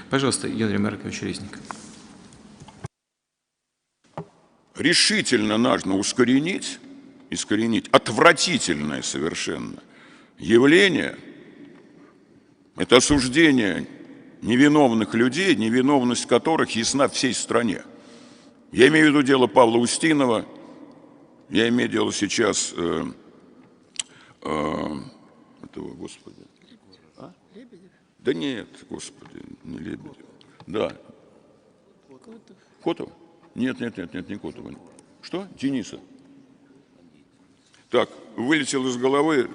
Пожалуйста, Геннадий Маркович Резник. Решительно нужно искоренить отвратительное совершенно явление – это осуждение невиновных людей, невиновность которых ясна всей стране. Я имею в виду дело Павла Устинова, я имею дело сейчас этого, господи. А? Да нет, господи, не Лебедев. Да. Котов? Нет, не Котова. Что? Дениса. Так, вылетел из головы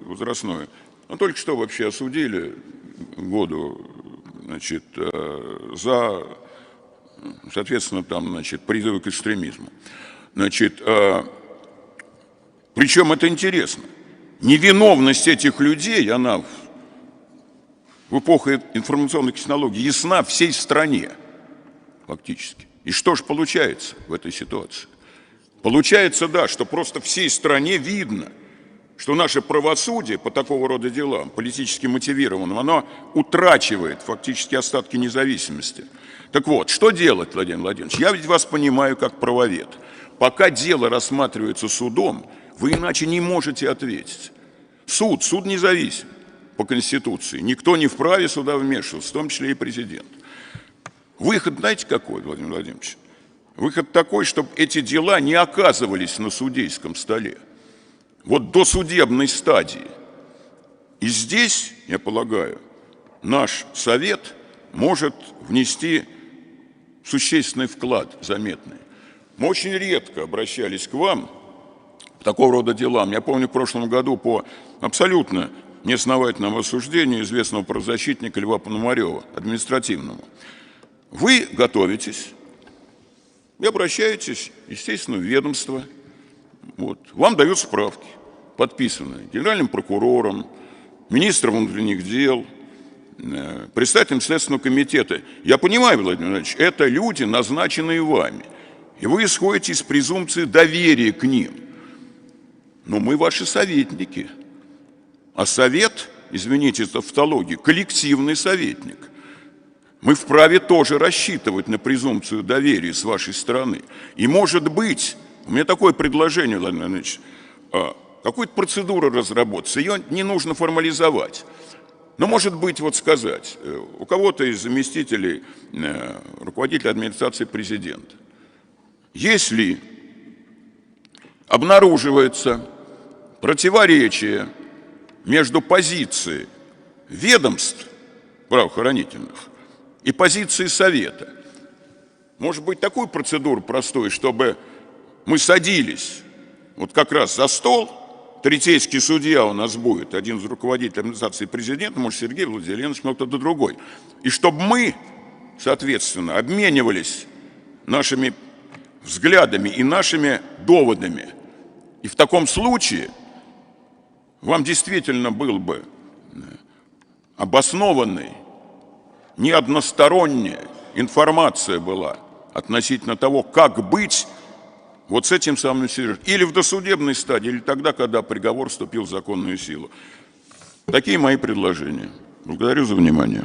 возрастное. Ну, только что вообще осудили году, значит, за, соответственно, там, значит, призывы к экстремизму. Значит, причем это интересно. Невиновность этих людей, она в эпоху информационных технологий ясна всей стране, фактически. И что же получается в этой ситуации? Получается, да, что просто всей стране видно, что наше правосудие по такого рода делам, политически мотивированным, оно утрачивает фактически остатки независимости. Так вот, что делать, Владимир Владимирович? Я ведь вас понимаю как правовед. Пока дело рассматривается судом, вы иначе не можете ответить. Суд независим по Конституции. Никто не вправе сюда вмешиваться, в том числе и президент. Выход, знаете, какой, Владимир Владимирович? Выход такой, чтобы эти дела не оказывались на судейском столе. Вот до судебной стадии. И здесь, я полагаю, наш Совет может внести существенный вклад, заметный. Мы очень редко обращались к вам по такого рода делам. Я помню, в прошлом году по абсолютно неосновательному осуждению известного правозащитника Льва Пономарева, административному. Вы готовитесь и обращаетесь, естественно, в ведомство. Вот. Вам дают справки, подписанные генеральным прокурором, министром внутренних дел, председателем Следственного комитета. Я понимаю, Владимир Владимирович, это люди, назначенные вами. И вы исходите из презумпции доверия к ним. Но мы ваши советники. А совет, извините за тавтологию, коллективный советник. Мы вправе тоже рассчитывать на презумпцию доверия с вашей стороны. И, может быть, у меня такое предложение, Владимир Владимирович, какую-то процедуру разработать, ее не нужно формализовать. Но, может быть, вот сказать, у кого-то из заместителей руководителя администрации президента, если обнаруживается противоречие между позицией ведомств правоохранительных и позицией Совета, может быть, такую процедуру простую, чтобы мы садились вот как раз за стол, третейский судья у нас будет, один из руководителей администрации президента, может, Сергей Владимирович, может, кто-то другой, и чтобы мы, соответственно, обменивались нашими взглядами и нашими доводами. И в таком случае вам действительно был бы обоснованный, не односторонняя информация была относительно того, как быть вот с этим самым содержанием. Или в досудебной стадии, или тогда, когда приговор вступил в законную силу. Такие мои предложения. Благодарю за внимание.